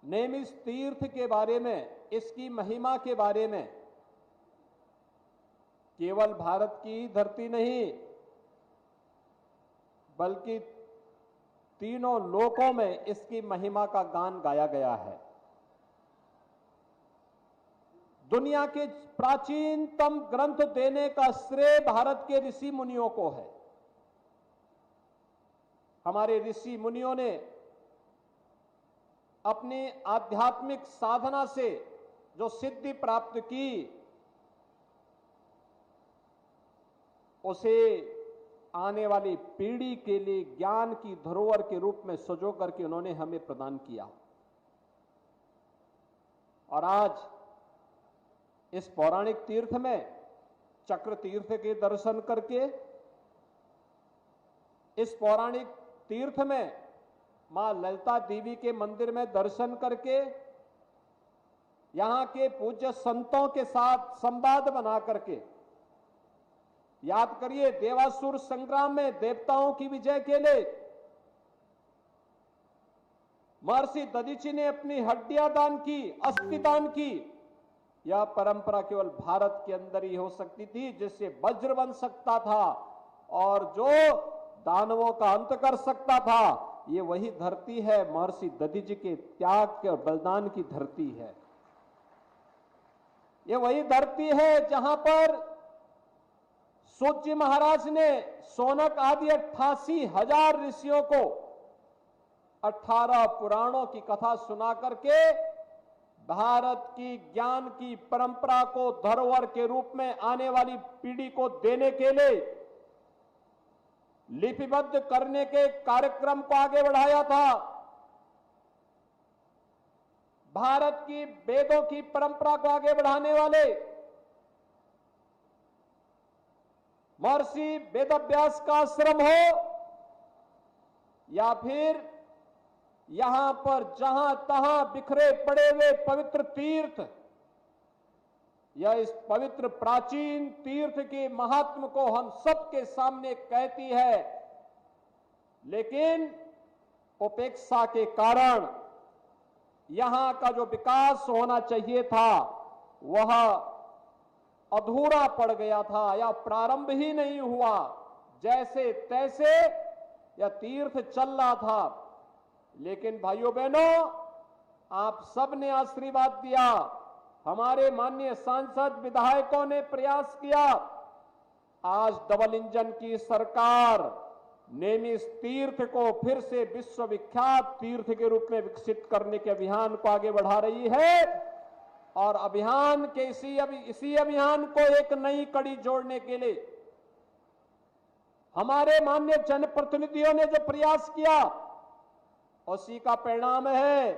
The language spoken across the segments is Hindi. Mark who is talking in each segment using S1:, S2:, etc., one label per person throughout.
S1: नेमिष तीर्थ के बारे में, इसकी महिमा के बारे में केवल भारत की धरती नहीं बल्कि तीनों लोकों में इसकी महिमा का गान गाया गया है। दुनिया के प्राचीनतम ग्रंथ देने का श्रेय भारत के ऋषि मुनियों को है। हमारे ऋषि मुनियों ने अपनी आध्यात्मिक साधना से जो सिद्धि प्राप्त की उसे आने वाली पीढ़ी के लिए ज्ञान की धरोहर के रूप में सजो करके उन्होंने हमें प्रदान किया। और आज इस पौराणिक तीर्थ में चक्र तीर्थ के दर्शन करके, इस पौराणिक तीर्थ में मां ललिता देवी के मंदिर में दर्शन करके, यहां के पूज्य संतों के साथ संवाद बना करके, याद करिए देवासुर संग्राम में देवताओं की विजय के लिए महर्षि दधीचि ने अपनी हड्डियां दान की, अस्थि दान की। यह परंपरा केवल भारत के अंदर ही हो सकती थी, जिससे वज्र बन सकता था और जो दानवों का अंत कर सकता था। ये वही धरती है, महर्षि दधीचि के त्याग के और बलिदान की धरती है। ये वही धरती है जहां पर सूत जी महाराज ने सोनक आदि 88,000 ऋषियों को 18 पुराणों की कथा सुना करके भारत की ज्ञान की परंपरा को धरोहर के रूप में आने वाली पीढ़ी को देने के लिए लिपिबद्ध करने के कार्यक्रम को आगे बढ़ाया था। भारत की वेदों की परंपरा को आगे बढ़ाने वाले महर्षि वेदव्यास का आश्रम हो या फिर यहां पर जहां तहां बिखरे पड़े हुए पवित्र तीर्थ, यह इस पवित्र प्राचीन तीर्थ के महात्म को हम सबके सामने कहती है। लेकिन उपेक्षा के कारण यहां का जो विकास होना चाहिए था वह अधूरा पड़ गया था या प्रारंभ ही नहीं हुआ। जैसे तैसे यह तीर्थ चल रहा था। लेकिन भाइयों बहनों, आप सबने आशीर्वाद दिया, हमारे माननीय सांसद विधायकों ने प्रयास किया। आज डबल इंजन की सरकार नेमिष तीर्थ को फिर से विश्वविख्यात तीर्थ के रूप में विकसित करने के अभियान को आगे बढ़ा रही है। और अभियान के इसी अभियान को एक नई कड़ी जोड़ने के लिए हमारे माननीय जनप्रतिनिधियों ने जो प्रयास किया उसी का परिणाम है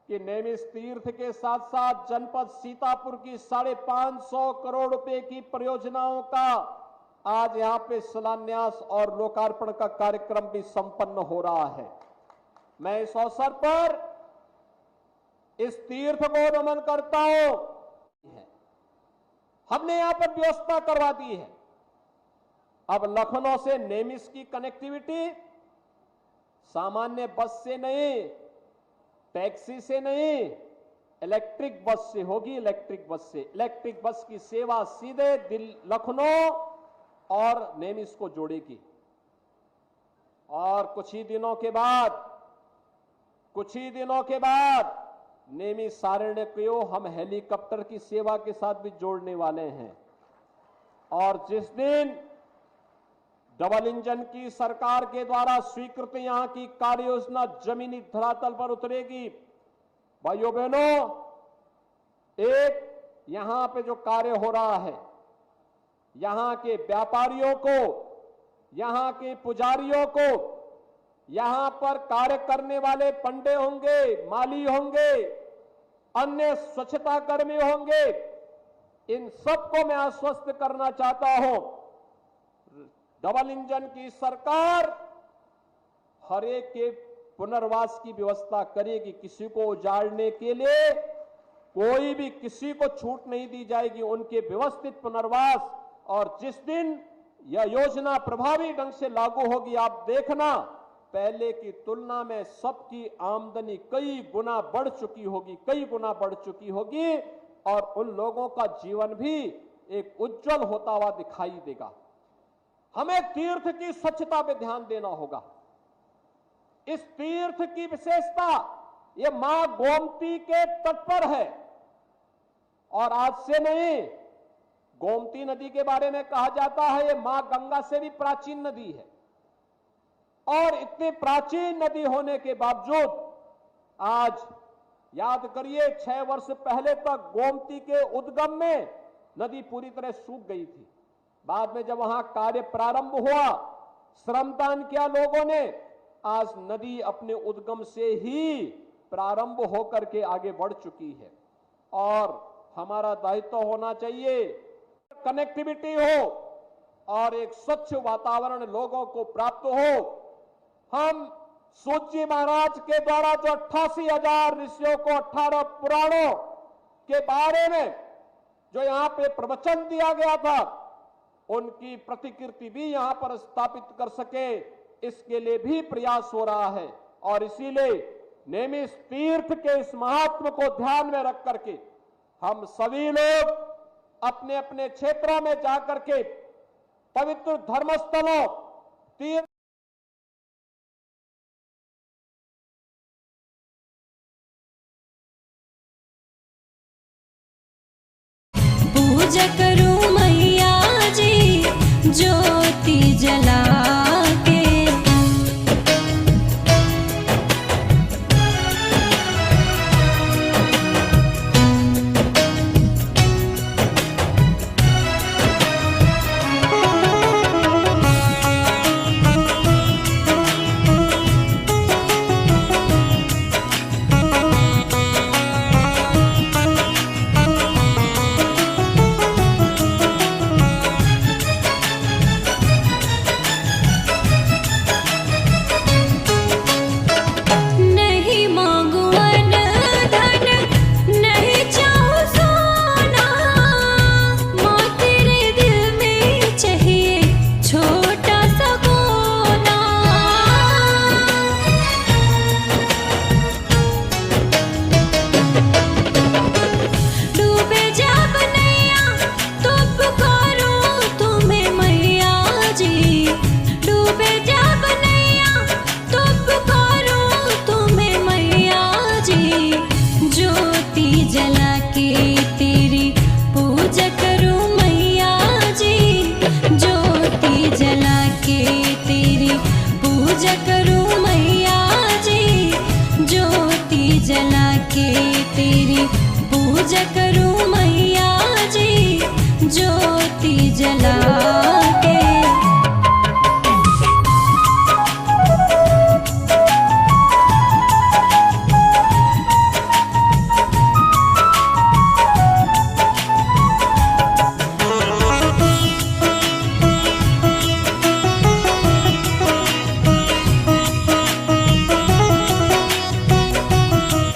S1: कि नेमिष तीर्थ के साथ साथ जनपद सीतापुर की 550 करोड़ रुपए की परियोजनाओं का आज यहां पे शिलान्यास और लोकार्पण का कार्यक्रम भी संपन्न हो रहा है। मैं इस अवसर पर इस तीर्थ को नमन करता हूं। हमने यहां पर व्यवस्था करवा दी है। अब लखनऊ से नेमिष की कनेक्टिविटी सामान्य बस से नहीं, टैक्सी से नहीं, इलेक्ट्रिक बस से होगी। इलेक्ट्रिक बस की सेवा सीधे लखनऊ और नेमिष को जोड़ेगी। और कुछ ही दिनों के बाद नेमिष सारण्य को हम हेलीकॉप्टर की सेवा के साथ भी जोड़ने वाले हैं। और जिस दिन डबल इंजन की सरकार के द्वारा स्वीकृत यहां की कार्य योजना जमीनी धरातल पर उतरेगी, भाइयों बहनों, एक यहां पे जो कार्य हो रहा है, यहां के व्यापारियों को, यहां के पुजारियों को, यहां पर कार्य करने वाले पंडे होंगे, माली होंगे, अन्य स्वच्छता कर्मी होंगे, इन सबको मैं आश्वस्त करना चाहता हूं, डबल इंजन की सरकार हर एक के पुनर्वास की व्यवस्था करेगी। किसी को उजाड़ने के लिए कोई भी किसी को छूट नहीं दी जाएगी। उनके व्यवस्थित पुनर्वास, और जिस दिन यह योजना प्रभावी ढंग से लागू होगी, आप देखना पहले की तुलना में सबकी आमदनी कई गुना बढ़ चुकी होगी, कई गुना बढ़ चुकी होगी, और उन लोगों का जीवन भी एक उज्जवल होता हुआ दिखाई देगा। हमें तीर्थ की स्वच्छता पे ध्यान देना होगा। इस तीर्थ की विशेषता ये मां गोमती के तट पर है, और आज से नहीं, गोमती नदी के बारे में कहा जाता है ये मां गंगा से भी प्राचीन नदी है। और इतनी प्राचीन नदी होने के बावजूद आज याद करिए 6 वर्ष पहले तक गोमती के उद्गम में नदी पूरी तरह सूख गई थी। बाद में जब वहां कार्य प्रारंभ हुआ, श्रमदान किया लोगों ने, आज नदी अपने उद्गम से ही प्रारंभ होकर के आगे बढ़ चुकी है। और हमारा दायित्व होना चाहिए कनेक्टिविटी हो और एक स्वच्छ वातावरण लोगों को प्राप्त हो। हम सूत जी महाराज के द्वारा जो 88,000 ऋषियों को 18 पुराणों के बारे में जो यहाँ पे प्रवचन दिया गया था, उनकी प्रतिकृति भी यहाँ पर स्थापित कर सके, इसके लिए भी प्रयास हो रहा है। और इसीलिए नेमिष तीर्थ के इस महात्म को ध्यान में रख करके हम सभी लोग अपने अपने क्षेत्रों में जाकर के पवित्र धर्मस्थलों तीर्थ
S2: पूजा करूं मैया जी ज्योति जला के। पूजा करूं मैया जी ज्योति जला के तेरी पूजा करूं।